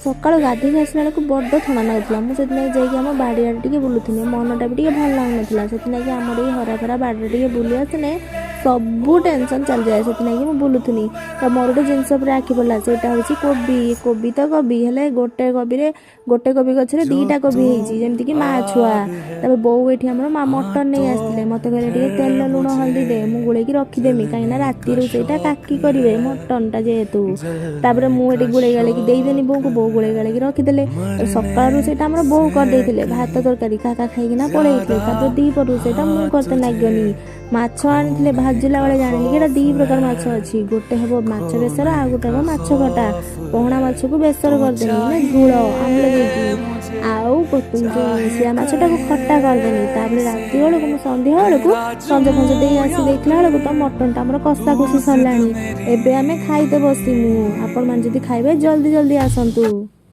ସକାଳୁ ଗାଧୋଇକି ଆସିଲା ବେଳକୁ ବଡ଼ ଥଣ୍ଡା ଲାଗୁଥିଲା। ମୁଁ ସେଥିପାଇଁ ଯାଇକି ଆମ ବାଡ଼ିଆଡ଼େ ଟିକେ ବୁଲୁଥିଲି, ମନଟା ବି ଟିକେ ଭଲ ଲାଗୁନଥିଲା। ସେଥିଲାଗି ଆମର ଏଇ ହରାଭରା ବାଡ଼ିରେ ଟିକେ ବୁଲି ଆସିଲେ ସବୁ ଟେନସନ୍ ଚାଲିଯାଏ। ସେଥିଲାଗି ମୁଁ ବୁଲୁଥିଲି। ତ ମୋର ଗୋଟେ ଜିନିଷ ପୁରା ଆଖି ପଡ଼ିଲା, ସେଇଟା ହେଉଛି କୋବି। କୋବି ତ କୋବି, ହେଲେ ଗୋଟେ କୋବି ଗଛରେ 2ଟା କୋବି ହେଇଛି, ଯେମିତିକି ମା ଛୁଆ। ତାପରେ ବୋଉ ଏଠି ଆମର ମଟନ୍ ନେଇ ଆସିଥିଲେ। ମୋତେ କହିଲେ ଟିକେ ତେଲ ଲୁଣ ହଳଦୀ ଦେ, ମୁଁ ଗୋଳେଇକି ରଖିଦେମି, କାହିଁକିନା ରାତିରୁ ସେଇଟା କାକି କରିବେ ମଟନ୍ଟା ଯେହେତୁ। ତାପରେ ମୁଁ ଏଠି ଗୋଳେଇ ଗାଳେଇକି ଦେଇଦେଲି ବୋଉକୁ, ବୋଉ ଗୋଳେଇ ଗାଳେଇକି ରଖିଦେଲେ। ସକାଳରୁ ସେଇଟା ଆମର ବୋଉ କରିଦେଇଥିଲେ, ଭାତ ତରକାରୀ କାକା ଖାଇକିନା ପଳେଇଥିଲେ। ତାପରେ ଦ୍ୱିପହରୁ ସେଇଟା ମୁଁ କରତେ ଲାଗିଗଲି। ମାଛ ଆଣିଥିଲେ, ଭାଜିଲା ବେଳେ ଜାଣିଲି କି ଏଇଟା 2 ପ୍ରକାର ମାଛ ଅଛି। ଗୋଟେ ହେବ ମାଛ ବେସର, ଆଉ ଗୋଟେ ହେବ ମାଛ ଖଟା। ପହଣା ମାଛକୁ ବେସର କରିଦେଲି, ମାନେ ଝୋଳ ଆମ୍ବୁଲ ଦେଇକି, ଆଉ ଶିଆ ମାଛଟାକୁ ଖଟା କରିଦେଲି। ତାପରେ ରାତି ବେଳକୁ ମୁଁ ସନ୍ଧ୍ୟା ବେଳକୁ ସଞ୍ଜ ଫଞ୍ଜ ଦେଇ ଆସି ଦେଖିଲା ବେଳକୁ ତ ମଟନ୍ଟା ଆମର କଷା କଷି ସରିଲାଣି। ଏବେ ଆମେ ଖାଇତେ ବସିମୁ। ଆପଣମାନେ ଯଦି ଖାଇବେ ଜଲ୍ଦି ଜଲ୍ଦି ଆସନ୍ତୁ।